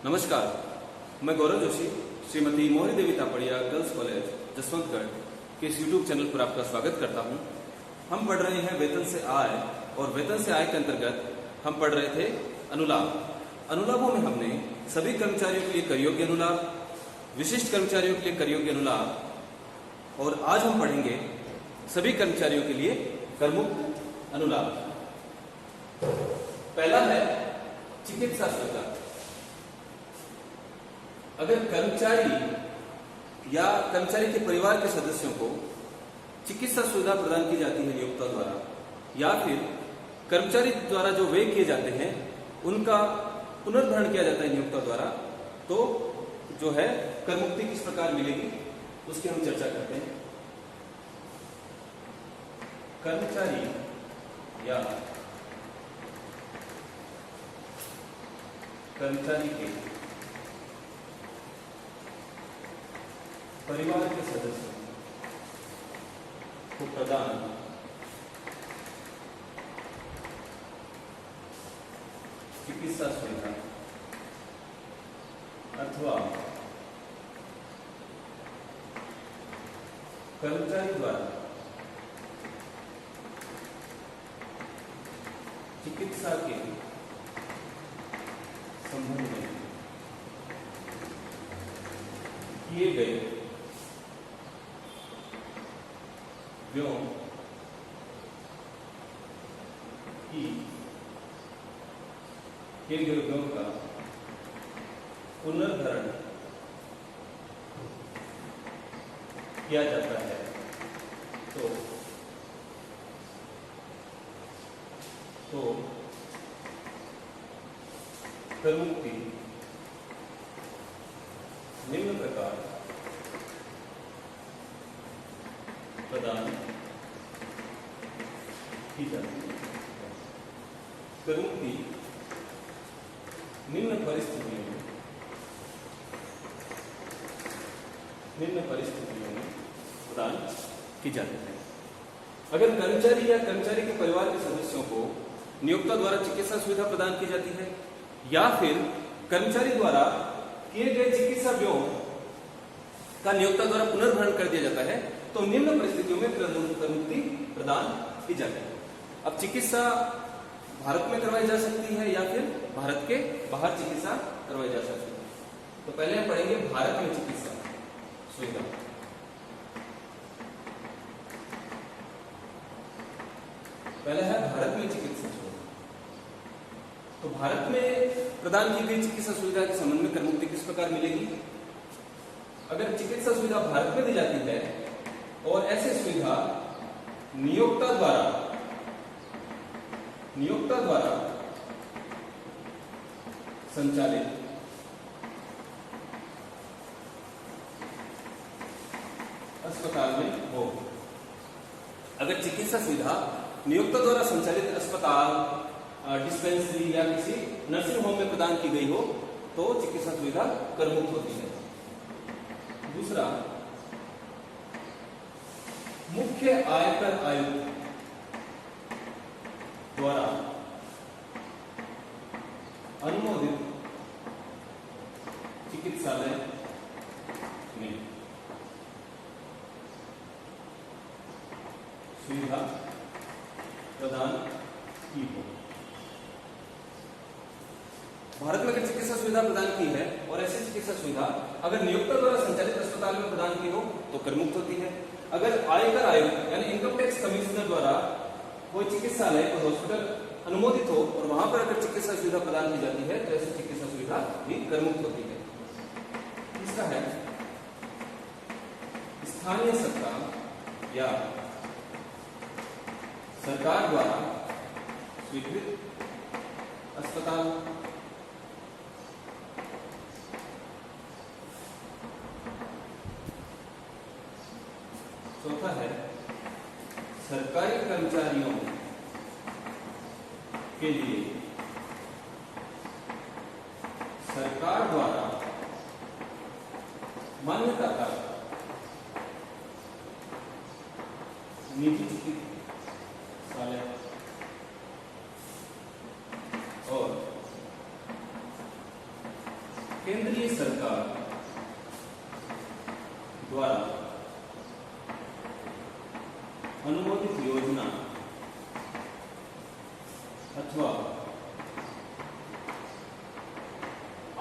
नमस्कार, मैं गौरव जोशी श्रीमती मोहनी देवी Tapadia girls college Jaswantgarh के इस यूट्यूब चैनल पर आपका स्वागत करता हूं। हम पढ़ रहे हैं वेतन से आय, और वेतन से आय के अंतर्गत हम पढ़ रहे थे अनुलाभ। अनुलाभों में हमने सभी कर्मचारियों के लिए कर योग्य अनुलाभ, विशिष्ट कर्मचारियों के लिए कर योग्य अनुलाभ, और आज हम पढ़ेंगे सभी कर्मचारियों के लिए करमुक्त अनुलाभ। पहला है चिकित्सा सुविधा। अगर कर्मचारी या कर्मचारी के परिवार के सदस्यों को चिकित्सा सुविधा प्रदान की जाती है नियोक्ता द्वारा, या फिर कर्मचारी द्वारा जो व्यय किए जाते हैं उनका पुनर्भरण किया जाता है नियोक्ता द्वारा, तो जो है करमुक्ति किस प्रकार मिलेगी उसकी हम चर्चा करते हैं। कर्मचारी या कर्मचारी के परिवार के सदस्यों को प्रदान चिकित्सा सुविधा अथवा कर्मचारी द्वारा चिकित्सा के संबंध में किए गए व्ययों का पुनर्भरण किया जाता है, तो करमुक्ति निम्न प्रकार प्रदान की जाती है। करमुक्ति निम्न परिस्थितियों में प्रदान की जाती है। अगर कर्मचारी या कर्मचारी के परिवार के सदस्यों को नियोक्ता द्वारा चिकित्सा सुविधा प्रदान की जाती है, या फिर कर्मचारी द्वारा किए गए चिकित्सा व्ययों का नियोक्ता द्वारा पुनर्भरण कर दिया जाता है, तो निम्न परिस्थितियों में करमुक्ति प्रदान की जाती है। अब चिकित्सा भारत में करवाई जा सकती है या फिर भारत के बाहर चिकित्सा करवाई जा सकती है। तो पहले हम पढ़ेंगे भारत में चिकित्सा सुविधा। पहला है भारत में चिकित्सा सुविधा। तो भारत में प्रदान की गई चिकित्सा सुविधा के संबंध में करमुक्ति किस प्रकार मिलेगी? अगर चिकित्सा सुविधा भारत में दी जाती है और ऐसी सुविधा नियोक्ता द्वारा संचालित अस्पताल में हो। अगर चिकित्सा सुविधा नियोक्ता द्वारा संचालित अस्पताल, डिस्पेंसरी या किसी नर्सिंग होम में प्रदान की गई हो, तो चिकित्सा सुविधा करमुक्त होती है। दूसरा, मुख्य आयकर आयुक्त द्वारा अनुमोदित चिकित्सालय में सुविधा प्रदान की हो। भारत में अगर चिकित्सा सुविधा प्रदान की है और ऐसी चिकित्सा सुविधा अगर नियोक्ता द्वारा संचालित अस्पताल में प्रदान की हो तो करमुक्त होती है। अगर आयकर आयुक्त यानी इनकम टैक्स कमिश्नर द्वारा कोई चिकित्सालय कोई हॉस्पिटल अनुमोदित हो और वहां पर अगर चिकित्सा सुविधा प्रदान की जाती है तो ऐसी चिकित्सा सुविधा भी करमुक्त होती है। तीसरा है स्थानीय सरकार या सरकार द्वारा स्वीकृत अस्पताल। चौथा है सरकारी कर्मचारियों के लिए सरकार द्वारा मान्यता प्राप्त निजी चिकित्सालय और केंद्रीय सरकार द्वारा अनुमोदित योजना अथवा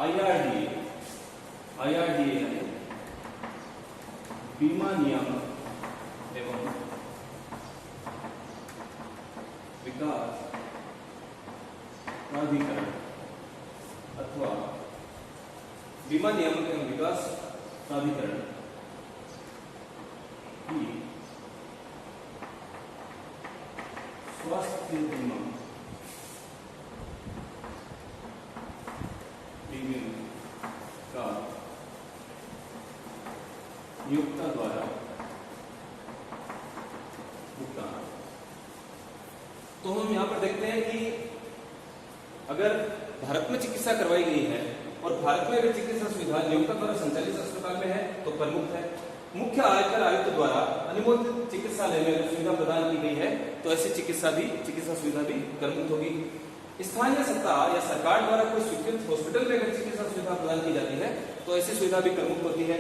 IRDA यानी बीमा नियामक एवं विकास प्राधिकरण अथवा बीमा नियामक एवं विकास प्राधिकरण की स्वास्थ्य बीमा प्रीमियम का नियोक्ता द्वारा भुगतान। तो हम यहां पर देखते हैं कि अगर भारत में चिकित्सा करवाई गई है और भारत में अगर चिकित्सा सुविधा नियोक्ता द्वारा संचालित अस्पताल में है तो प्रमुख है। मुख्य आयकर आयुक्त द्वारा अनुमोदित चिकित्सालय में अगर सुविधा प्रदान की गई है तो ऐसी चिकित्सा सुविधा भी करमुक्त होगी। स्थानीय सत्ता या सरकार द्वारा कोई स्वीकृत हॉस्पिटल में अगर चिकित्सा सुविधा प्रदान की जाती है तो ऐसी सुविधा भी करमुक्त होती है।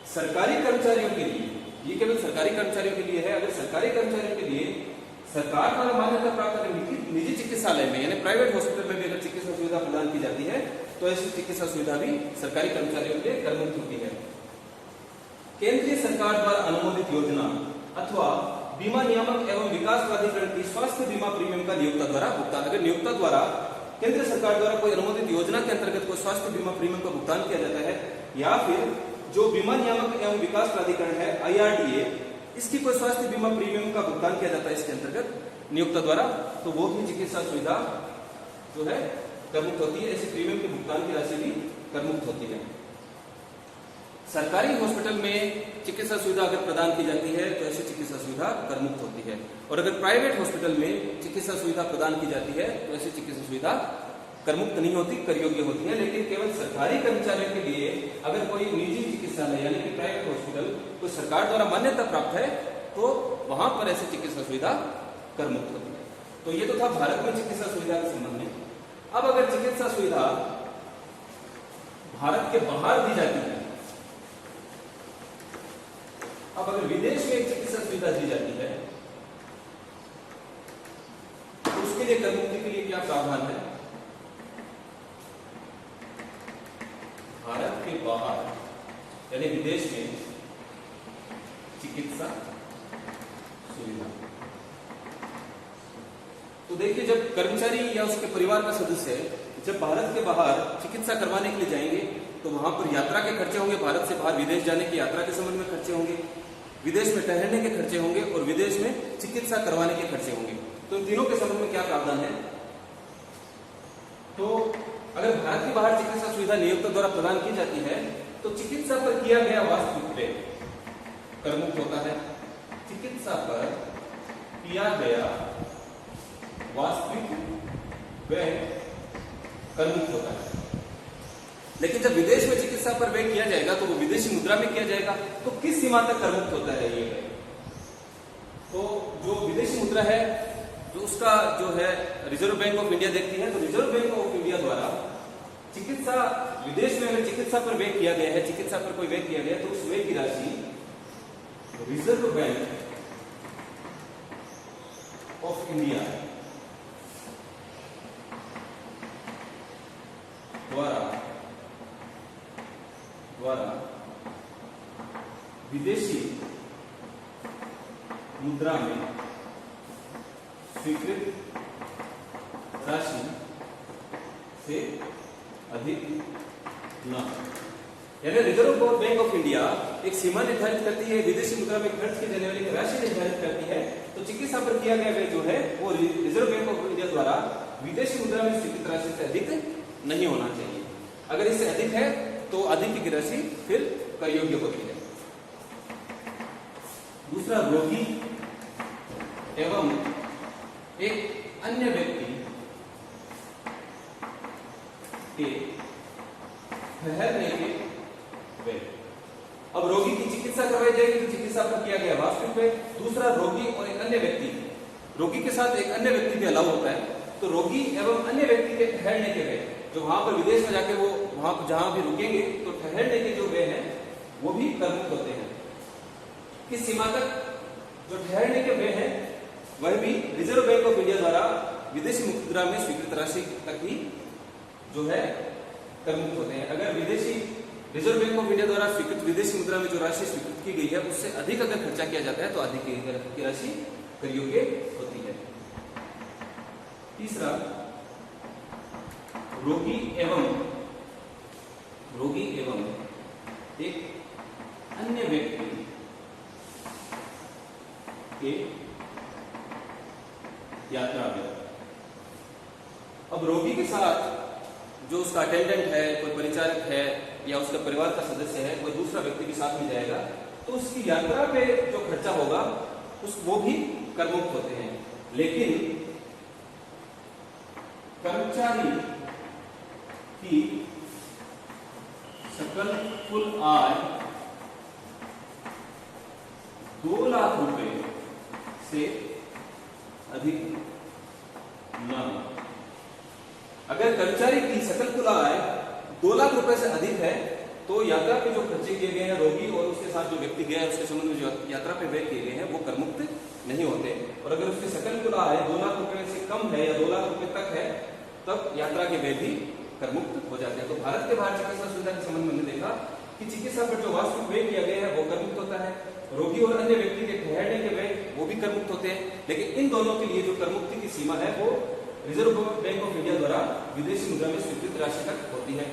सरकारी कर्मचारियों के लिए, ये केवल सरकारी कर्मचारियों के लिए है, अगर सरकारी कर्मचारियों के लिए सरकार द्वारा मान्यता प्राप्त निजी चिकित्सालय में यानी प्राइवेट हॉस्पिटल में भी अगर चिकित्सा सुविधा प्रदान की जाती है तो ऐसी चिकित्सा सुविधा भी सरकारी कर्मचारियों के लिए करमुक्त होती है। केंद्रीय सरकार द्वारा अनुमोदित योजना अथवा बीमा नियामक एवं विकास प्राधिकरण की स्वास्थ्य बीमा प्रीमियम का नियोक्ता द्वारा भुगतान। अगर नियोक्ता द्वारा केंद्र सरकार द्वारा कोई अनुमोदित योजना के अंतर्गत कोई स्वास्थ्य बीमा प्रीमियम का भुगतान किया जाता है या फिर जो बीमा नियामक एवं विकास प्राधिकरण है IRDA, इसकी कोई स्वास्थ्य बीमा प्रीमियम का भुगतान किया जाता है इसके अंतर्गत नियोक्ता द्वारा, तो वो भी चिकित्सा सुविधा जो है करमुक्त होती है। ऐसे प्रीमियम के भुगतान की राशि भी करमुक्त होती है। सरकारी हॉस्पिटल में चिकित्सा सुविधा अगर प्रदान की जाती है तो ऐसी चिकित्सा सुविधा करमुक्त होती है, और अगर प्राइवेट हॉस्पिटल में चिकित्सा सुविधा प्रदान की जाती है तो ऐसी चिकित्सा सुविधा करमुक्त नहीं होती, कर योग्य होती है। लेकिन केवल सरकारी कर्मचारियों के लिए अगर कोई निजी चिकित्सालय यानी कि प्राइवेट हॉस्पिटल कोई सरकार द्वारा मान्यता प्राप्त है तो वहां पर ऐसी चिकित्सा सुविधा करमुक्त होती है। तो ये तो था भारत में चिकित्सा सुविधा के संबंध में। अब अगर चिकित्सा सुविधा भारत के बाहर दी जाती है, अब अगर विदेश में एक चिकित्सा सुविधा दी जाती है तो उसके लिए करमुक्ति के लिए क्या प्रावधान है? भारत के बाहर यानी विदेश में चिकित्सा सुविधा। तो देखिए, जब कर्मचारी या उसके परिवार का सदस्य जब भारत के बाहर चिकित्सा करवाने के लिए जाएंगे तो वहां पर यात्रा के खर्चे होंगे, भारत से बाहर विदेश जाने की यात्रा के संबंध में खर्चे होंगे, विदेश में ठहरने के खर्चे होंगे और विदेश में चिकित्सा करवाने के खर्चे होंगे। तो इन तीनों के संबंध में क्या प्रावधान है? तो अगर भारत के बाहर चिकित्सा सुविधा नियोक्ता द्वारा प्रदान की जाती है तो चिकित्सा पर किया गया वास्तविक व्यय करमुक्त होता है। चिकित्सा पर किया गया वास्तविक व्यय करमुक्त होता है। लेकिन जब विदेश में चिकित्सा पर व्यय किया जाएगा तो वो विदेशी मुद्रा में किया जाएगा, तो किस सीमा तक करमुक्त होता है ये व्यय? तो जो विदेशी मुद्रा है जो उसका जो है रिजर्व बैंक ऑफ इंडिया देखती है, तो रिजर्व बैंक ऑफ इंडिया द्वारा चिकित्सा विदेश में अगर चिकित्सा पर व्यय किया गया है, चिकित्सा पर कोई व्यय किया गया तो उस व्यय की राशि रिजर्व बैंक ऑफ इंडिया द्वारा विदेशी मुद्रा में स्वीकृत राशि से अधिक न, यानी रिजर्व बैंक ऑफ इंडिया एक सीमा निर्धारित करती है, विदेशी मुद्रा में खर्च की जाने वाली राशि निर्धारित करती है। तो चिकित्सा पर किया गया व्यय जो है वो रिजर्व बैंक ऑफ इंडिया द्वारा विदेशी मुद्रा में स्वीकृत राशि से अधिक नहीं होना चाहिए। अगर इससे अधिक है तो अधिक की राशि फिर कर योग्य होती है। दूसरा, रोगी एवं एक अन्य व्यक्ति के ठहरने के व्यय। अब रोगी की चिकित्सा करवाई जाएगी तो चिकित्सा पर किया गया वास्तविक व्यय। दूसरा, रोगी और एक अन्य व्यक्ति, रोगी के साथ एक अन्य व्यक्ति भी अलाउ होता है, तो रोगी एवं अन्य व्यक्ति के ठहरने के व्यय, जो वहां पर विदेश में जाके वो वहां जहां भी रुकेंगे तो ठहरने के जो वे हैं वो भी करमुक्त होते हैं। किस सीमा तक जो ठहरने के वे हैं वह भी रिजर्व बैंक ऑफ इंडिया द्वारा विदेशी मुद्रा में स्वीकृत राशि तक ही जो है करमुक्त होते हैं। अगर विदेशी रिजर्व बैंक ऑफ इंडिया द्वारा स्वीकृत विदेशी मुद्रा में जो राशि स्वीकृत की गई है उससे अधिक अगर खर्चा किया जाता है तो अधिक की राशि कर योग्य होती है। तीसरा, रोगी एवं एक अन्य व्यक्ति के यात्रा में। अब रोगी के साथ जो उसका अटेंडेंट है, कोई परिचारक है या उसका परिवार का सदस्य है, कोई दूसरा व्यक्ति भी साथ में जाएगा तो उसकी यात्रा पे जो खर्चा होगा वो भी करमुक्त होते हैं। लेकिन कर्मचारी की सकल कुल आय 2 लाख रुपए से अधिक न हो। अगर कर्मचारी की सकल कुल आय 2 लाख रुपए से अधिक है तो यात्रा पे जो खर्चे किए गए हैं रोगी और उसके साथ जो व्यक्ति गया है उसके संबंध में जो यात्रा पे व्यय किए गए हैं वो करमुक्त नहीं होते। और अगर उसकी सकल कुल आय 2 लाख रुपए से कम है या 2 लाख रुपए तक है तब यात्रा के व्यय भी करमुक्त हो जाते हैं। तो भारत के बाहर चिकित्सा सुविधा के संबंध में हमने देखा कि चिकित्सा पर जो वास्तविक व्यय किया गया है वो करमुक्त होता है। रोगी और अन्य व्यक्ति के ठहरने के व्यय वो भी करमुक्त होते हैं। लेकिन इन दोनों के लिए जो करमुक्ति की सीमा है वो रिजर्व बैंक ऑफ इंडिया द्वारा विदेशी मुद्रा में स्वीकृत राशि तक होती है।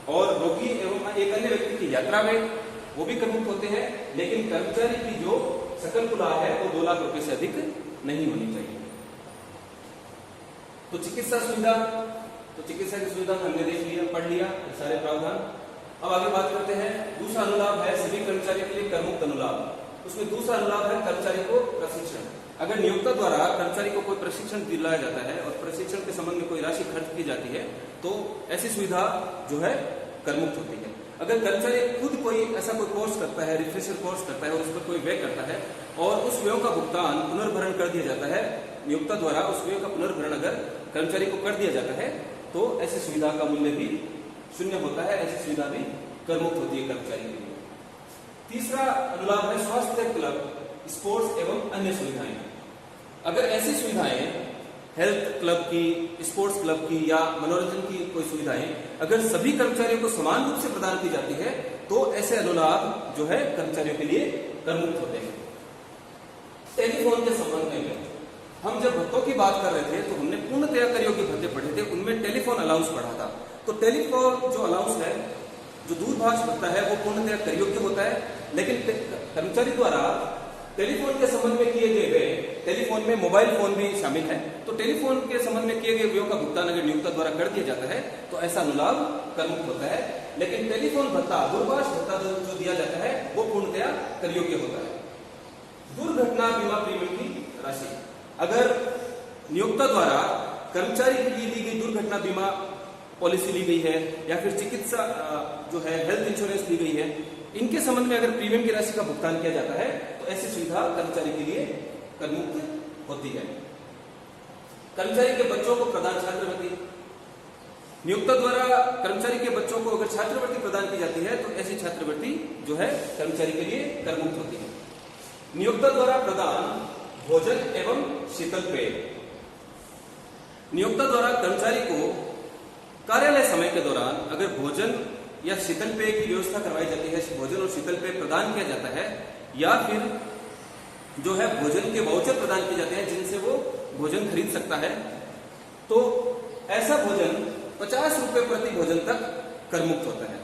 और रोगी एवं एक अन्य व्यक्ति की यात्रा में वो भी करमुक्त होते हैं। लेकिन कर्मचारी की जो सकल कुल आय है वो 2 लाख रुपए से अधिक नहीं होनी चाहिए। तो चिकित्सा की सुविधा हमने देख लिया, पढ़ लिया सारे प्रावधान। अब आगे बात करते हैं, दूसरा अनुलाभ है सभी कर्मचारियों के लिए करमुक्त अनुलाभ। उसमें दूसरा अनुलाभ है कर्मचारी को प्रशिक्षण। अगर नियोक्ता द्वारा कर्मचारी को कोई प्रशिक्षण दिलाया जाता है और प्रशिक्षण के संबंध में कोई राशि खर्च की जाती है तो ऐसी सुविधा जो है करमुक्त होती है। अगर कर्मचारी खुद कोई ऐसा कोई कोर्स करता है, रिफ्रेशर कोर्स करता है और उस पर कोई व्यय करता है और उस व्यय का भुगतान पुनर्भरण कर दिया जाता है, नियोक्ता द्वारा उस व्यय का पुनर्भरण अगर कर्मचारी को कर दिया जाता है तो ऐसी सुविधा का मूल्य भी शून्य होता है, ऐसी सुविधा भी करमुक्त होती है कर्मचारी के लिए। तीसरा अनुलाभ है स्वास्थ्य क्लब, स्पोर्ट्स एवं अन्य सुविधाएं। अगर ऐसी सुविधाएं हेल्थ क्लब की, स्पोर्ट्स क्लब की या मनोरंजन की कोई सुविधाएं अगर सभी कर्मचारियों को समान रूप से प्रदान की जाती है तो ऐसे अनुलाभ जो है कर्मचारियों के लिए करमुक्त होते हैं। टेलीफोन के संबंध में हम जब भत्तों की बात कर रहे थे तो हमने पूर्णतया कर योग्य भत्ते पढ़े थे, उनमें टेलीफोन अलाउंस पढ़ा था। तो टेलीफोन जो अलाउंस है, जो दूरभाष भत्ता है वो पूर्णतया कर योग्य होता है। लेकिन कर्मचारी द्वारा टेलीफोन के संबंध में किए गए व्यय, टेलीफोन में मोबाइल फोन भी शामिल है, तो टेलीफोन के संबंध में किए गए व्ययों का भुगतान अगर नियोक्ता द्वारा कर दिया जाता है तो ऐसा अनुलाभ करमुक्त होता है। लेकिन टेलीफोन भत्ता, दूरभाष भत्ता जो दिया जाता है वो पूर्णतया कर योग्य होता है। दुर्घटना बीमा प्रीमियम की राशि, अगर नियोक्ता द्वारा कर्मचारी के लिए दी गई दुर्घटना बीमा पॉलिसी ली गई है या फिर चिकित्सा जो है हेल्थ इंश्योरेंस ली गई है, इनके संबंध में अगर प्रीमियम की राशि का भुगतान किया जाता है तो ऐसी सुविधा कर्मचारी के लिए करमुक्त होती है। कर्मचारी के बच्चों को प्रदान छात्रवृत्ति, नियोक्ता द्वारा कर्मचारी के बच्चों को अगर छात्रवृत्ति प्रदान की जाती है तो ऐसी छात्रवृत्ति जो है कर्मचारी के लिए करमुक्त होती है। नियोक्ता द्वारा प्रदान भोजन एवं शीतल पेय, नियोक्ता द्वारा कर्मचारी को कार्यालय समय के दौरान अगर भोजन या शीतल पेय की व्यवस्था करवाई जाती है, भोजन और शीतल पेय प्रदान किया जाता है या फिर जो है भोजन के वाउचर प्रदान किए जाते हैं जिनसे वो भोजन खरीद सकता है, तो ऐसा भोजन 50 रुपए प्रति भोजन तक करमुक्त होता है।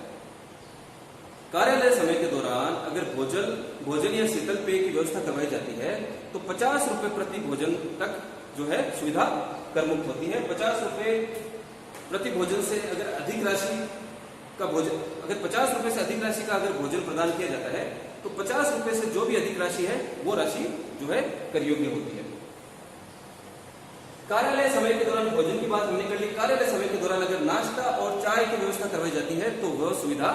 कार्यालय समय के दौरान अगर भोजन या शीतल पेय की व्यवस्था करवाई जाती है तो 50 रुपए प्रति भोजन तक जो है सुविधा करमुक्त होती है। 50 रुपए प्रति भोजन से अगर अधिक राशि का भोजन, अगर 50 रुपए से अधिक राशि का अगर भोजन प्रदान किया जाता है तो 50 रुपए से जो भी अधिक राशि है वो राशि जो है कर योग्य होती है। कार्यालय समय के दौरान भोजन की बात हमने कर ली। कार्यालय समय के दौरान अगर नाश्ता और चाय की व्यवस्था करवाई जाती है तो वह सुविधा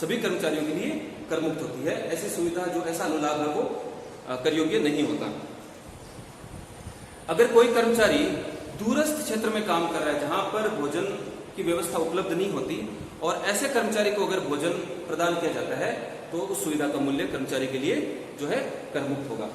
सभी कर्मचारियों के लिए करमुक्त होती है। ऐसी सुविधा जो ऐसा अनुलाभ है वो कर योग्य नहीं होता। अगर कोई कर्मचारी दूरस्थ क्षेत्र में काम कर रहा है जहां पर भोजन की व्यवस्था उपलब्ध नहीं होती और ऐसे कर्मचारी को अगर भोजन प्रदान किया जाता है तो उस सुविधा का मूल्य कर्मचारी के लिए जो है कर मुक्त होगा।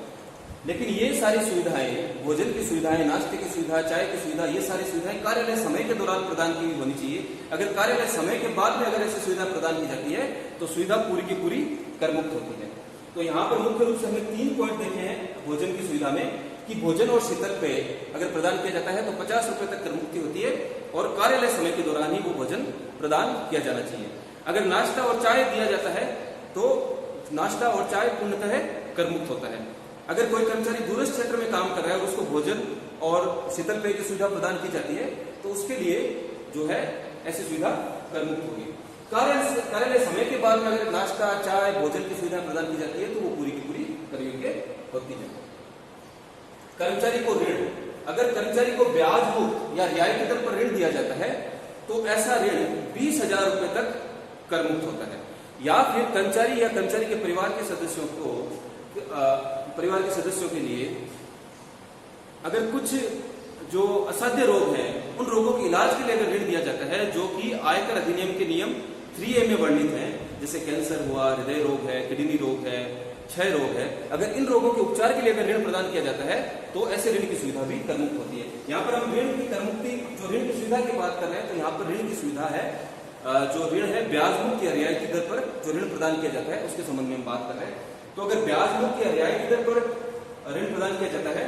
लेकिन ये सारी सुविधाएं, भोजन की सुविधाएं, नाश्ते की सुविधा, चाय की सुविधा, ये सारी सुविधाएं कार्यालय समय के दौरान प्रदान की होनी चाहिए। अगर कार्यालय समय के बाद में अगर ऐसी सुविधा प्रदान की जाती है तो सुविधा पूरी की पूरी कर मुक्त होती है। तो यहाँ पर मुख्य रूप से हमने 3 पॉइंट देखे हैं भोजन की सुविधा में कि भोजन और शीतल पेय अगर प्रदान किया जाता है तो 50 रुपए तक कर मुक्ति होती है और कार्यालय समय के दौरान ही वो भोजन प्रदान किया जाना चाहिए। अगर नाश्ता और चाय दिया जाता है तो नाश्ता और चाय पूर्णतः कर मुक्त होता है। अगर कोई कर्मचारी दूरस्थ क्षेत्र में काम कर रहा है और उसको भोजन और शीतल पेय की सुविधा प्रदान की जाती है तो उसके लिए जो है ऐसी सुविधा कर मुक्त होगी। कार्यालय समय के बाद में अगर नाश्ता, चाय, भोजन की सुविधा प्रदान की जाती है तो वो पूरी की पूरी कर योग्य होती है। कर्मचारी को ऋण, अगर कर्मचारी को ब्याज मुक्त या रियायती दर पर ऋण दिया जाता है तो ऐसा ऋण 20,000 रुपए तक कर मुक्त होता है। या फिर कर्मचारी या कर्मचारी के परिवार के सदस्यों के लिए अगर कुछ जो असाध्य रोग हैं उन रोगों के इलाज के लिए अगर ऋण दिया जाता है जो कि आयकर अधिनियम के नियम 3A में वर्णित हैं, जैसे कैंसर हुआ, हृदय रोग है, किडनी रोग है, क्षय रोग है, अगर इन रोगों के उपचार के लिए अगर ऋण प्रदान किया जाता है तो ऐसे ऋण की सुविधा भी कर मुक्त होती है। यहाँ पर हम ऋण की कर मुक्ति, जो ऋण की सुविधा की बात कर रहे हैं, तो यहाँ पर ऋण की सुविधा है जो ऋण है ब्याज मुक्त या रियायती दर पर जो ऋण प्रदान किया जाता है उसके संबंध में हम बात कर रहे हैं। तो अगर ब्याज मुक्त या रियायती दर पर ऋण प्रदान किया जाता है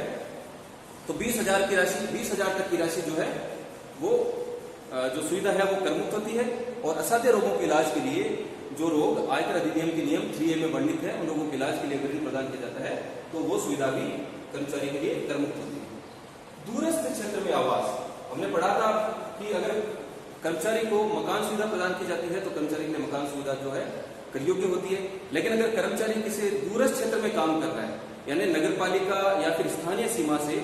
तो 20,000 की राशि, 20,000 तक की राशि जो है वो जो सुविधा है वो कर मुक्त होती है। और असाध्य रोगों के इलाज के लिए जो रोग आयकर अधिनियम के नियम 3A में वर्णित है उन रोगों के इलाज के लिए अगर ऋण प्रदान किया जाता है तो वो सुविधा भी कर्मचारी के लिए कर मुक्त होती है। दूरस्थ क्षेत्र में आवास, हमने पढ़ा था कि अगर कर्मचारी को मकान सुविधा प्रदान की जाती है तो कर्मचारी के लिए मकान सुविधा जो है कर योग्य होती है। लेकिन अगर कर्मचारी किसी दूरस्थ क्षेत्र में काम कर रहा है यानी नगर पालिका या फिर स्थानीय सीमा से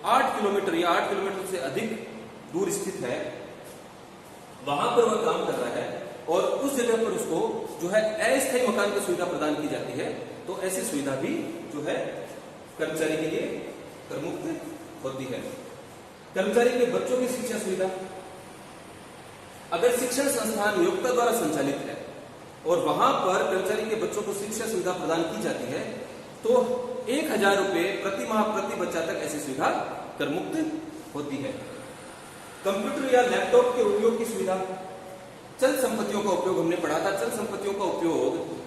8 किलोमीटर या 8 किलोमीटर से अधिक दूर स्थित है, वहां पर वह काम कर रहा है और उस जगह पर उसको जो है अस्थायी मकान की सुविधा प्रदान की जाती है तो ऐसी सुविधा भी जो है कर्मचारी के लिए कर मुक्त होती है। कर्मचारी के बच्चों की शिक्षा सुविधा, अगर शिक्षण संस्थान नियोक्ता द्वारा संचालित है और वहां पर कर्मचारी के बच्चों को शिक्षा सुविधा प्रदान की जाती है तो 1,000 रुपए प्रति माह प्रति बच्चा तक ऐसी सुविधा कर मुक्त होती है। कंप्यूटर या लैपटॉप के उपयोग की सुविधा, चल संपत्तियों का उपयोग हमने पढ़ा था। चल संपत्तियों का उपयोग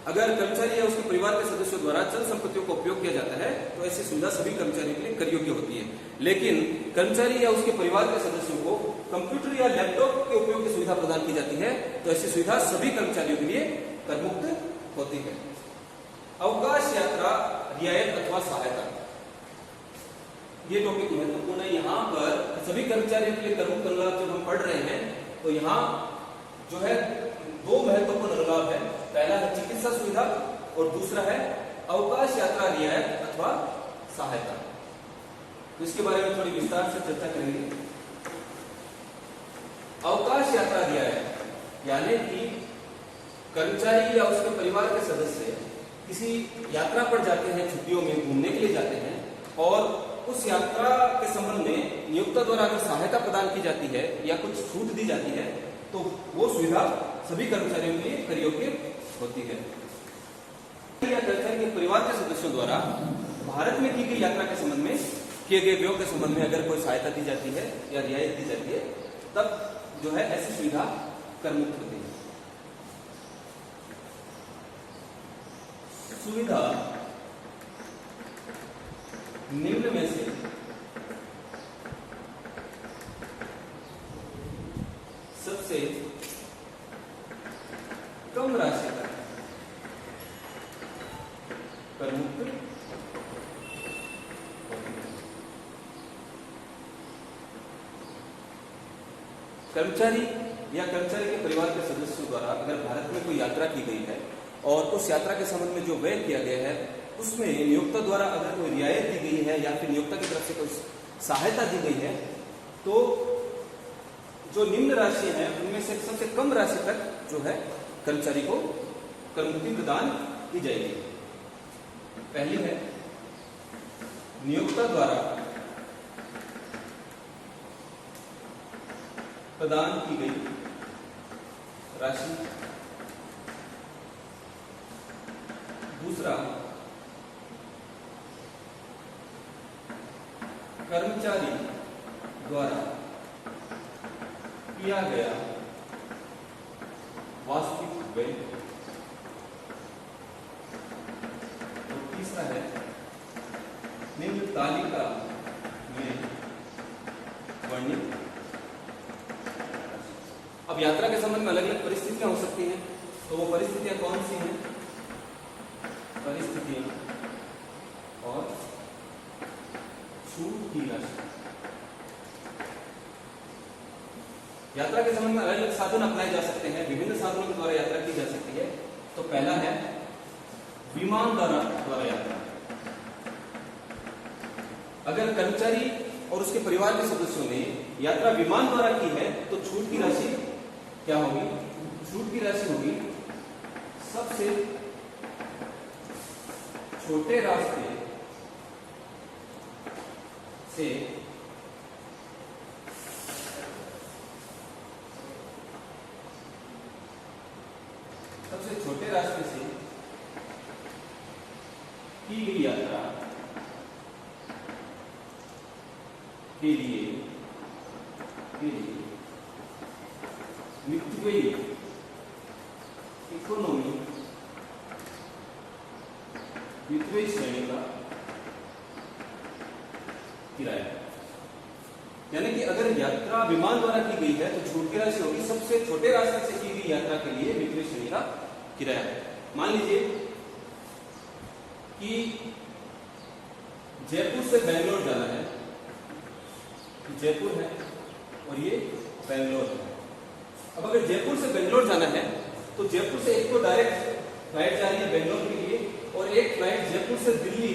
अगर कर्मचारी या उसके परिवार के सदस्यों द्वारा चल संपत्तियों का उपयोग किया जाता है तो ऐसी सुविधा सभी कर्मचारियों के लिए कर योग्य होती है। लेकिन कर्मचारी या उसके परिवार के सदस्यों को कंप्यूटर या लैपटॉप के उपयोग की सुविधा प्रदान की जाती है तो ऐसी सुविधा सभी कर्मचारियों के लिए कर मुक्त होती है। अवकाश यात्रा रियायत अथवा सहायता, ये टॉपिक महत्वपूर्ण है। यहाँ पर सभी कर्मचारियों के लिए कर मुक्त अनुलाभ जब हम पढ़ रहे हैं तो यहाँ जो है 2 महत्वपूर्ण अनुलाभ है। पहला है चिकित्सा सुविधा और दूसरा है अवकाश यात्रा रियायत अथवा सहायता। तो इसके बारे में थोड़ी विस्तार से चर्चा करेंगे। अवकाश यात्रा रियायत यानी कि कर्मचारी या उसके परिवार के सदस्य किसी यात्रा पर जाते हैं, छुट्टियों में घूमने के लिए जाते हैं और उस यात्रा के संबंध में नियोक्ता द्वारा अगर सहायता प्रदान की जाती है या कुछ छूट दी जाती है तो वो सुविधा सभी कर्मचारियों के लिए कर योग्य होती है। या कर्मचारी के परिवार के सदस्यों द्वारा भारत में की गई यात्रा के संबंध में किए गए व्यय के संबंध में अगर कोई सहायता दी जाती है या रियायत दी जाती है तब जो है ऐसी सुविधा कर मुक्त होती है। सुविधा निम्न में से सबसे कम राशि तक कर मुक्त कर्मचारी या कर्मचारी के परिवार के सदस्यों द्वारा अगर भारत में कोई यात्रा की गई है और उस यात्रा के संबंध में जो व्यय किया गया है उसमें नियोक्ता द्वारा अगर कोई रियायत दी गई है या फिर नियोक्ता की तरफ से कोई सहायता दी गई है तो जो निम्न राशि है उनमें से सबसे कम राशि तक जो है कर्मचारी को कर मुक्ति प्रदान की जाएगी। पहली है नियोक्ता द्वारा प्रदान की गई राशि। दूसरा, कर्मचारी द्वारा किया गया वास्तविक व्यय। और तीसरा है निम्न तालिका में वर्णित। अब यात्रा के संबंध में अलग अलग परिस्थितियां हो सकती हैं, तो वो परिस्थितियां कौन सी हैं? परिस्थितियां और छूट की राशि। यात्रा के संबंध में अलग अलग साधन अपनाए जा सकते हैं, विभिन्न साधनों के द्वारा यात्रा की जा सकती है। तो पहला है विमान द्वारा यात्रा। अगर कर्मचारी और उसके परिवार के सदस्यों ने यात्रा विमान द्वारा की है तो छूट की राशि क्या होगी? छूट की राशि होगी सबसे छोटे रास्ते से की गई यात्रा के लिए मितव्ययी इकोनॉमी मितव्ययी श्रेणी का किराया। यानी कि अगर यात्रा विमान द्वारा की गई है तो छूट की राशि होगी सबसे छोटे रास्ते से की गई यात्रा के लिए मितव्ययी श्रेणी का किराया। मान लीजिए कि जयपुर से बेंगलोर जाना है, जयपुर है और ये बेंगलोर है। अब अगर जयपुर से बेंगलोर जाना है तो जयपुर से एक तो डायरेक्ट फ्लाइट जा रही है बेंगलोर के लिए और एक फ्लाइट जयपुर से दिल्ली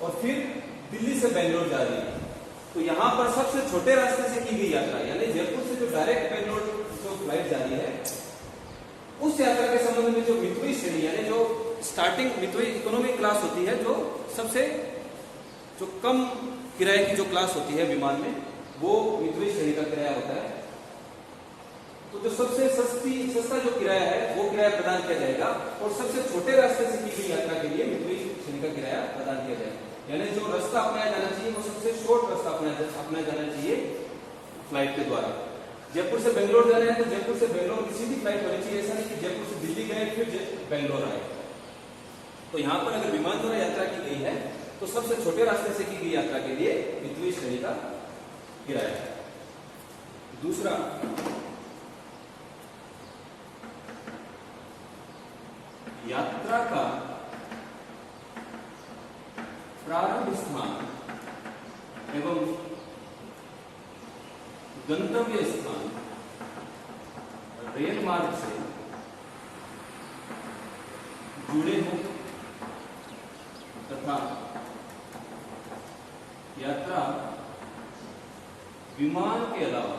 और फिर दिल्ली से बेंगलोर जा रही है। तो यहां पर सबसे छोटे रास्ते से की गई यात्रा यानी जयपुर से जो डायरेक्ट बेंगलोर जो फ्लाइट जा रही है उस यात्रा के संबंध में जो मितव्ययी श्रेणी यानी जो स्टार्टिंग मितव्ययी इकोनॉमी क्लास होती है, जो सबसे जो कम किराए की जो क्लास होती है विमान में, वो मितव्ययी श्रेणी का किराया होता है। तो जो सबसे सस्ता जो किराया है वो किराया प्रदान किया जाएगा और सबसे छोटे रास्ते से की गई यात्रा के लिए मितव्ययी श्रेणी का किराया प्रदान किया जाएगा। यानी जो रास्ता अपनाया जाना चाहिए वो सबसे शॉर्ट रास्ता अपनाया जाना चाहिए फ्लाइट के द्वारा। जयपुर से बेंगलोर जाना है तो जयपुर से बेंगलोर की सीधी फ्लाइट होनी चाहिए, ऐसा नहीं कि जयपुर से दिल्ली गए फिर बेंगलोर आए। तो यहाँ पर अगर विमान द्वारा यात्रा की gई है तो सबसे छोटे रास्ते से की गई यात्रा के लिए मितव्ययी श्रेणी का किराया। दूसरा, यात्रा का प्रारंभ स्थान एवं गंतव्य स्थान रेल मार्ग से जुड़े हो तथा यात्रा विमान के अलावा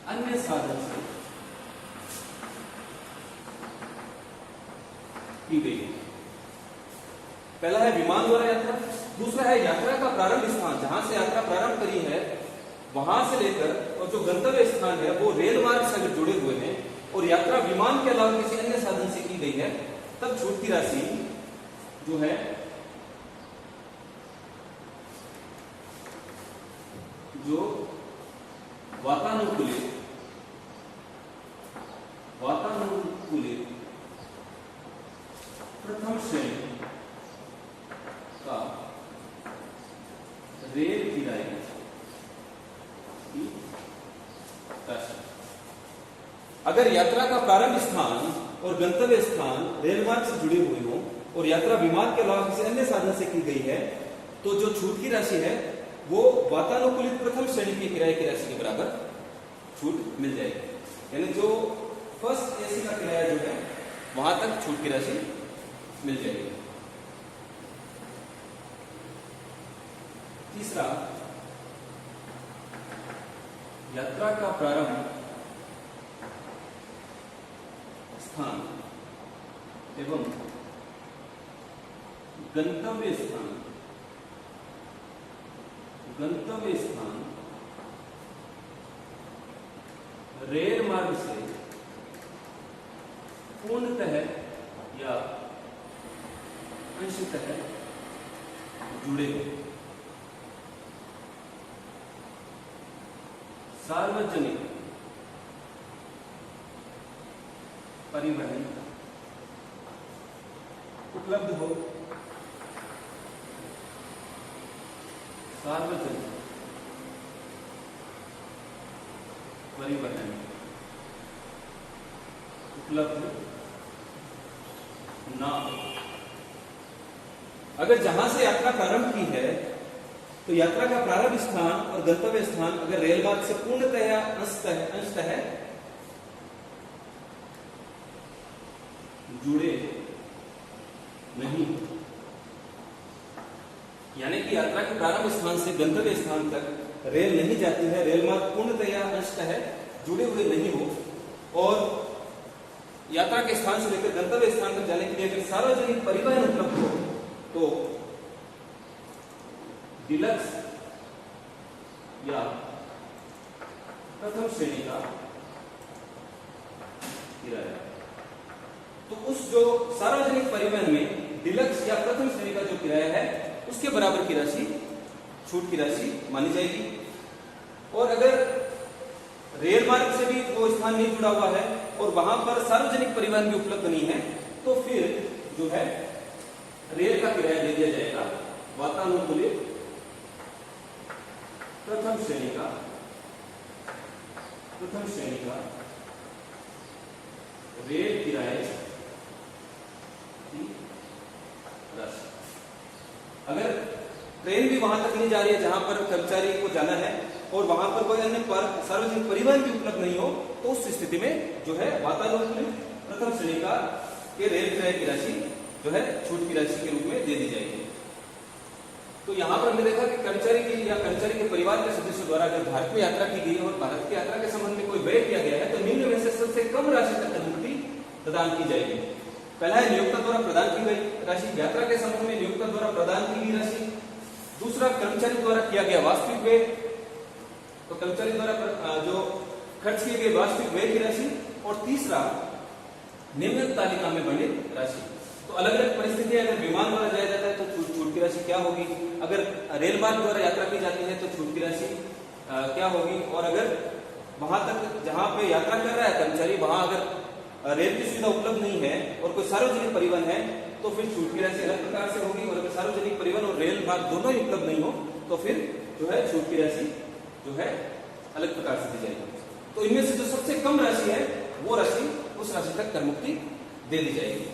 अन्य साधन से की गई है। पहला है विमान द्वारा यात्रा, दूसरा है यात्रा का प्रारंभ स्थान, जहां से यात्रा प्रारंभ करी है वहां से लेकर और जो गंतव्य स्थान है वो रेल मार्ग से अगर जुड़े हुए हैं और यात्रा विमान के अलावा किसी अन्य साधन से की गई है, तब छूट की राशि जो है जो वातानुकूलित प्रथम श्रेणी का रेल किराए की राशि। अगर यात्रा का प्रारंभ स्थान और गंतव्य स्थान रेल मार्ग से जुड़े हुए हों और यात्रा विमान के अलावा किसी अन्य साधन से की गई है तो जो छूट की राशि है वो वातानुकूलित प्रथम श्रेणी के किराए की राशि के बराबर छूट मिल जाएगी। यानी जो फर्स्ट एसी का किराया जो है वहां तक छूट की राशि मिल जाएगी। तीसरा, यात्रा का प्रारंभ स्थान एवं गंतव्य स्थान रेल मार्ग से पूर्णतः या अंशतः जुड़े सार्वजनिक परिवहन उपलब्ध हो, सार्वजनिक परिवहन उपलब्ध ना हो। अगर जहां से यात्रा प्रारंभ की है तो यात्रा का प्रारंभ स्थान और गंतव्य स्थान अगर रेल मार्ग से पूर्णतः या अंशतः जुड़े नहीं, यानी कि यात्रा के प्रारंभ स्थान से गंतव्य स्थान तक रेल नहीं जाती है, रेल मार्ग पूर्णतः या अंशतः जुड़े हुए नहीं हो, और यात्रा के स्थान से लेकर गंतव्य स्थान तक जाने के लिए अगर सार्वजनिक परिवहन उपलब्ध हो तो डिलक्स या प्रथम श्रेणी का किराया, तो उस जो सार्वजनिक परिवहन में डिलक्स या प्रथम श्रेणी का जो किराया है उसके बराबर की राशि, छूट की राशि मानी जाएगी। और अगर रेल मार्ग से भी वो स्थान नहीं जुड़ा हुआ है और वहां पर सार्वजनिक परिवहन भी उपलब्ध नहीं है तो फिर जो है रेल का किराया दे दिया जाएगा वातानुकूलित प्रथम श्रेणी का रेल किराए की राशि। अगर ट्रेन भी वहां तक नहीं जा रही है जहां पर कर्मचारी को जाना है और वहां पर कोई अन्य सार्वजनिक परिवहन भी उपलब्ध नहीं हो तो उस स्थिति में जो है वातानुकूलित प्रथम श्रेणी का के रेल किराए की राशि जो है छूट की राशि के रूप में दे दी जाएगी। तो यहाँ पर हमने देखा कि कर्मचारी की या कर्मचारी के परिवार के सदस्यों द्वारा अगर भारत में यात्रा की गई है और भारत की यात्रा के संबंध में कोई व्यय किया गया है तो निम्न में से सबसे कम राशि तक मुक्ति प्रदान की जाएगी। पहला है नियोक्ता द्वारा प्रदान की गई राशि, यात्रा के संबंध में नियोक्ता द्वारा प्रदान की गई राशि। दूसरा कर्मचारी द्वारा किया गया वास्तविक व्यय, तो कर्मचारी द्वारा जो खर्च किए गए वास्तविक व्यय की राशि। और तीसरा निम्न तालिका में वर्णित राशि। तो अलग अलग परिस्थितियां, अगर विमान द्वारा जाया जाता है तो छूट की राशि क्या होगी, अगर रेल मार्ग द्वारा यात्रा की जाती है तो छूट की राशि क्या होगी, और अगर वहां तक जहां पे यात्रा कर रहा है कर्मचारी वहां अगर रेल की सुविधा उपलब्ध नहीं है और कोई सार्वजनिक परिवहन है तो फिर छूट की राशि अलग प्रकार से होगी। और अगर सार्वजनिक परिवहन और रेल मार्ग दोनों ही उपलब्ध नहीं हो तो फिर जो है छूट की राशि जो है अलग प्रकार से दी जाएगी। तो इनमें से जो सबसे कम राशि है वो राशि उस राशि तक कर मुक्ति दे दी जाएगी।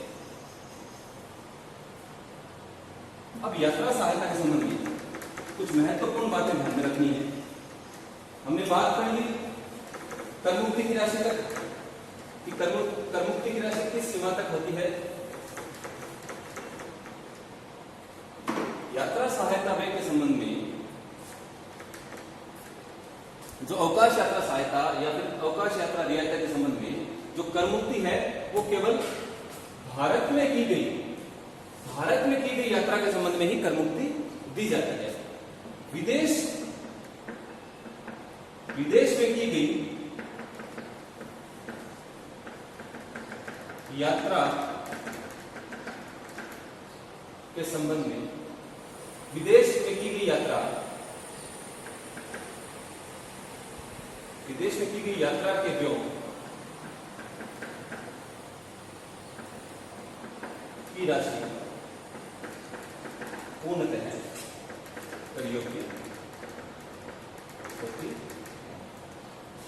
अब यात्रा सहायता के संबंध में कुछ महत्वपूर्ण बातें ध्यान में रखनी है। हमने बात कर ली कर मुक्ति की राशि तक कि कर मुक्ति की राशि किस सीमा तक होती है। यात्रा सहायता व्यय के संबंध में जो अवकाश यात्रा सहायता या फिर अवकाश यात्रा रियायत के संबंध में जो कर मुक्ति है वो केवल भारत में की गई यात्रा के संबंध में ही कर मुक्ति दी जाती है। विदेश में की गई यात्रा के संबंध में विदेश में की गई यात्रा के व्यय की राशि पूर्णतः कर योग्य होती।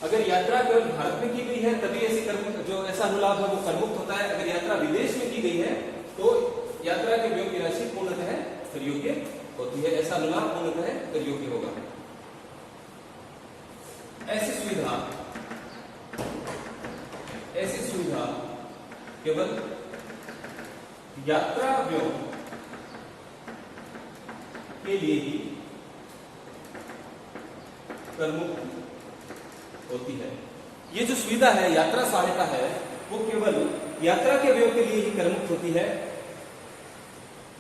अगर यात्रा केवल भारत में की गई है तभी ऐसी जो ऐसा अनुलाभ है वो करमुक्त होता है। अगर यात्रा विदेश में की गई है तो यात्रा के व्यय की राशि पूर्णतः कर योग्य होती है। ऐसा अनुलाभ पूर्णतः कर योग्य होगा। ऐसी सुविधा केवल यात्रा व्यय के लिए ही करमुक्त होती है। ये जो सुविधा है यात्रा सहायता है वो केवल यात्रा के व्यय के लिए ही करमुक्त होती है।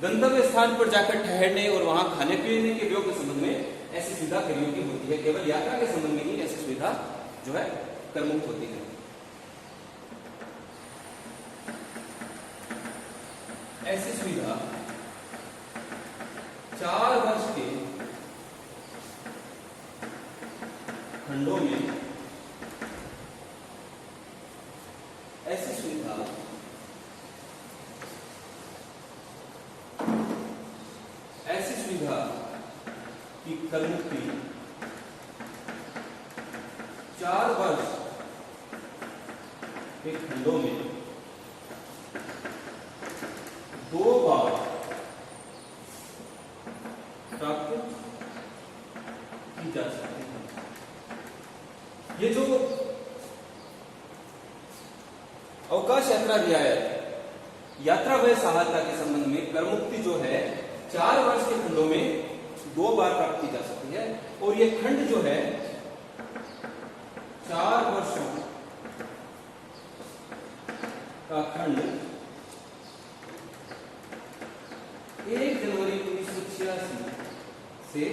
गंतव्य स्थान पर जाकर ठहरने और वहां खाने पीने के व्यय के संबंध में ऐसी सुविधा कर योग्य होती है। केवल यात्रा के संबंध में ही ऐसी सुविधा जो है करमुक्त होती है। ऐसी सुविधा 4 वर्ष के खंडों में ऐसी सुविधा की करमुक्ति 4 वर्ष के खंडों में 2 बार प्राप्त की जा सकती है। ये जो अवकाश यात्रा रियायत यात्रा व्यय सहायता के संबंध में करमुक्ति जो है 4 वर्ष के खंडों में 2 बार प्राप्त की जा सकती है, और ये खंड जो है 4 वर्षों का खंड 1 जनवरी 1986 से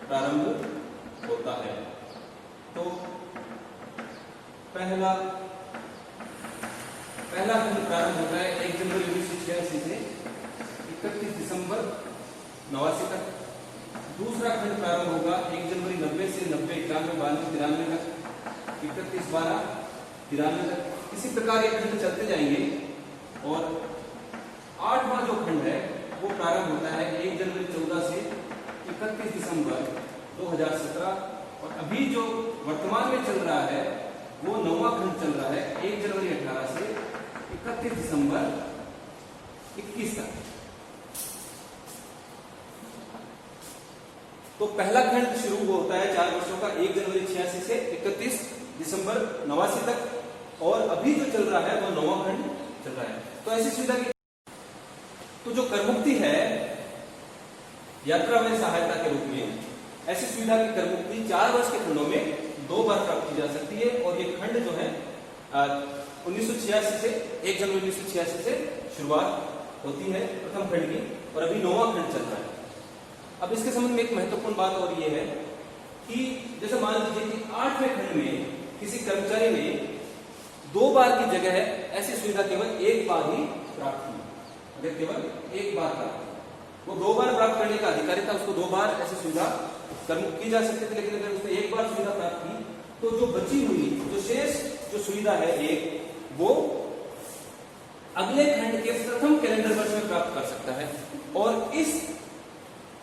प्रारंभ होता है। तो पहला खंड प्रारंभ होता है 1 जनवरी 1986 से 31 दिसंबर 89 तक। दूसरा खंड प्रारंभ होगा 1 जनवरी 90 से 90, 91, 92, 93 तक, 31/12/93 तक। इसी प्रकार ये खंड चलते जाएंगे, और 8वां जो खंड है वो प्रारंभ होता है 1 जनवरी 14 से 31 दिसंबर 2017, और अभी जो वर्तमान में चल रहा है वो 9वां खंड चल रहा है 1 जनवरी 18 से 31 दिसंबर 21 तक। तो पहला खंड शुरू होता है 4 वर्षों का 1 जनवरी 86 से 31 दिसंबर 89 तक, और अभी जो चल रहा है वो 9वां खंड चल रहा है। तो ऐसी सुविधा की तो जो करमुक्ति है यात्रा में सहायता के रूप में, ऐसी सुविधा की करमुक्ति 4 वर्ष के खंडों में 2 बार प्राप्त की जा सकती है, और ये खंड जो है 1986 से 1 जनवरी 1986 से शुरुआत होती है प्रथम खंड की, और अभी 9वां खंड चल रहा है। अब इसके संबंध में एक महत्वपूर्ण बात और ये है कि जैसे मान लीजिए कि 8वें खंड में किसी कर्मचारी ने 2 बार की जगह ऐसी सुविधा केवल 1 बार ही प्राप्त की। अगर केवल 1 बार प्राप्त, वो 2 बार प्राप्त करने का अधिकारी था, उसको 2 बार ऐसी सुविधा करमुक्त की जा सकती थी। लेकिन अगर उसने 1 बार सुविधा प्राप्त की तो जो बची हुई जो शेष जो सुविधा है वो अगले खंड के प्रथम कैलेंडर वर्ष में प्राप्त कर सकता है, और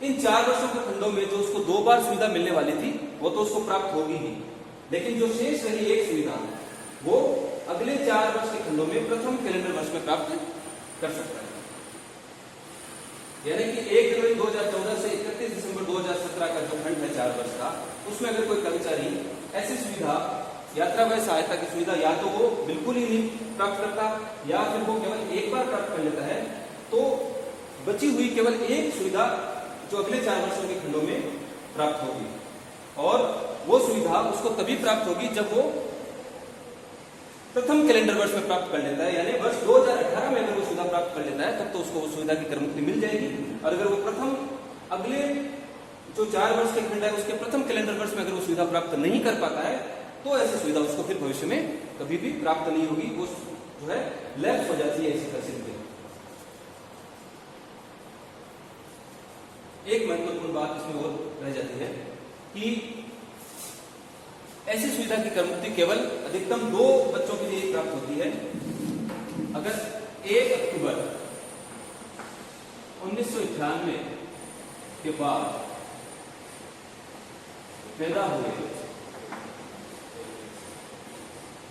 इन 4 वर्षों के खंडों में जो उसको 2 बार सुविधा मिलने वाली थी वो तो उसको प्राप्त होगी ही, लेकिन जो शेष रही एक सुविधा वो अगले 4 वर्ष के खंडों में प्रथम कैलेंडर वर्ष में प्राप्त कर सकता है। यानी कि 1 जनवरी 2014 से 31 दिसंबर 2017 का जो खंड है 4 वर्ष का, उसमें अगर कोई कर्मचारी ऐसी सुविधा यात्रा व्यय सहायता की सुविधा या तो वो बिल्कुल ही नहीं प्राप्त करता, या फिर वो केवल 1 बार प्राप्त कर लेता है, तो बची हुई केवल एक सुविधा जो अगले 4 वर्षों के खंडों में प्राप्त होगी, और वो सुविधा उसको तभी प्राप्त होगी जब वो प्रथम कैलेंडर वर्ष में प्राप्त कर लेता है। यानी वर्ष 2018 में अगर वो सुविधा प्राप्त कर लेता है तब तो उसको उस सुविधा की करमुक्ति मिल जाएगी, और अगर वो अगले जो 4 वर्ष के खंड है उसके प्रथम कैलेंडर वर्ष में अगर वो सुविधा प्राप्त नहीं कर पाता है तो ऐसी सुविधा उसको फिर भविष्य में कभी भी प्राप्त नहीं होगी, वो जो है लैप्स हो जाती है ऐसी परिस्थिति। एक महत्वपूर्ण बात इसमें और रह जाती है कि ऐसी सुविधा की करमुक्ति केवल अधिकतम 2 बच्चों के लिए प्राप्त होती है। अगर 1 अक्टूबर 1998 के बाद पैदा हुए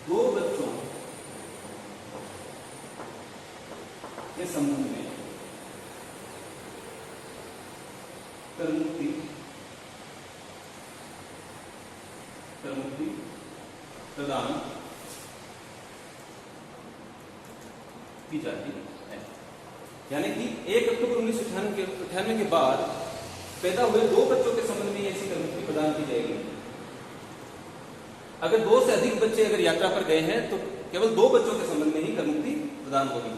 2 बच्चों के संबंध में करमुक्ति प्रदान की जाती है। यानी कि 1 अक्टूबर 1998 के बाद पैदा हुए 2 बच्चों के संबंध में ऐसी करमुक्ति प्रदान की जाएगी। अगर 2 से अधिक बच्चे अगर यात्रा पर गए हैं तो केवल 2 बच्चों के संबंध में ही करमुक्ति प्रदान होगी।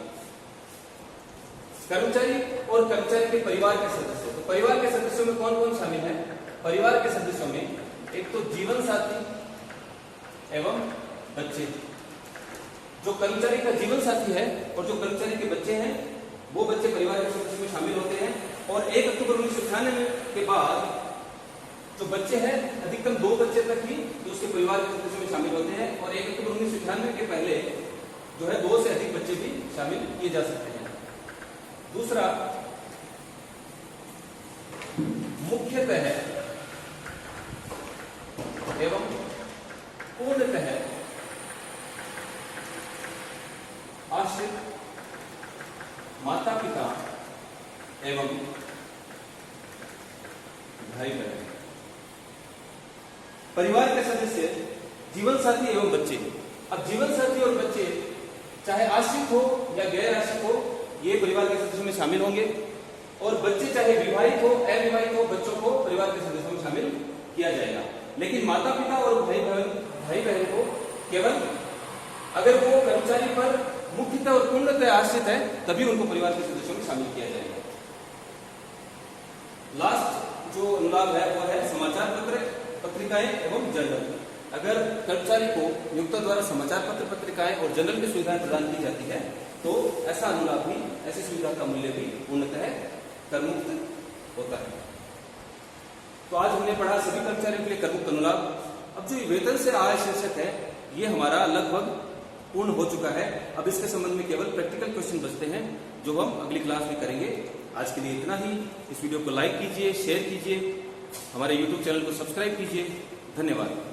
कर्मचारी और कर्मचारी के परिवार के सदस्य, तो परिवार के सदस्यों में कौन कौन शामिल है? परिवार के सदस्यों में एक तो जीवन साथी, एवं बच्चे। जो कर्मचारी का जीवन साथी है और जो कर्मचारी के बच्चे हैं वो बच्चे परिवार के सदस्य में शामिल होते हैं। और 1 अक्टूबर 1998 के बाद जो बच्चे हैं अधिकतम 2 बच्चे तक ही जो उसके परिवार के सदस्य में शामिल होते हैं। और 1 अक्टूबर 1998 के पहले जो है 2 से अधिक बच्चे भी शामिल किए जा सकते हैं। दूसरा, मुख्यतः एवं पूर्णतः आश्रित माता पिता एवं भाई बहन। परिवार के सदस्य जीवन साथी एवं बच्चे। अब जीवन साथी और बच्चे चाहे आश्रित हो या गैर आश्रित हो ये परिवार के सदस्यों में शामिल होंगे। और बच्चे चाहे विवाहित हो अविवाहित हो बच्चों को परिवार के सदस्यों में शामिल किया जाएगा। लेकिन माता पिता और भाई बहन को केवल अगर वो कर्मचारी पर मुख्यतः और पूर्णतः आश्रित है तभी उनको परिवार के सदस्यों में शामिल किया जाएगा। लास्ट जो अनुलाभ है वो है समाचार पत्र पत्रिकाएं एवं जर्नल। अगर कर्मचारी को नियोक्ता द्वारा समाचार पत्र पत्रिकाएं और जर्नल की सुविधाएं प्रदान की जाती है तो ऐसा अनुलाभ भी, ऐसी सुविधा का मूल्य भी पूर्णतः करमुक्त होता है। तो आज हमने पढ़ा सभी कर्मचारियों के लिए करमुक्त अनुलाभ। अब जो वेतन से आय शीर्षक है ये हमारा लगभग पूर्ण हो चुका है। अब इसके संबंध में केवल प्रैक्टिकल क्वेश्चन बचते हैं जो हम अगली क्लास में करेंगे। आज के लिए इतना ही। इस वीडियो को लाइक कीजिए, शेयर कीजिए, हमारे YouTube चैनल को सब्सक्राइब कीजिए। धन्यवाद।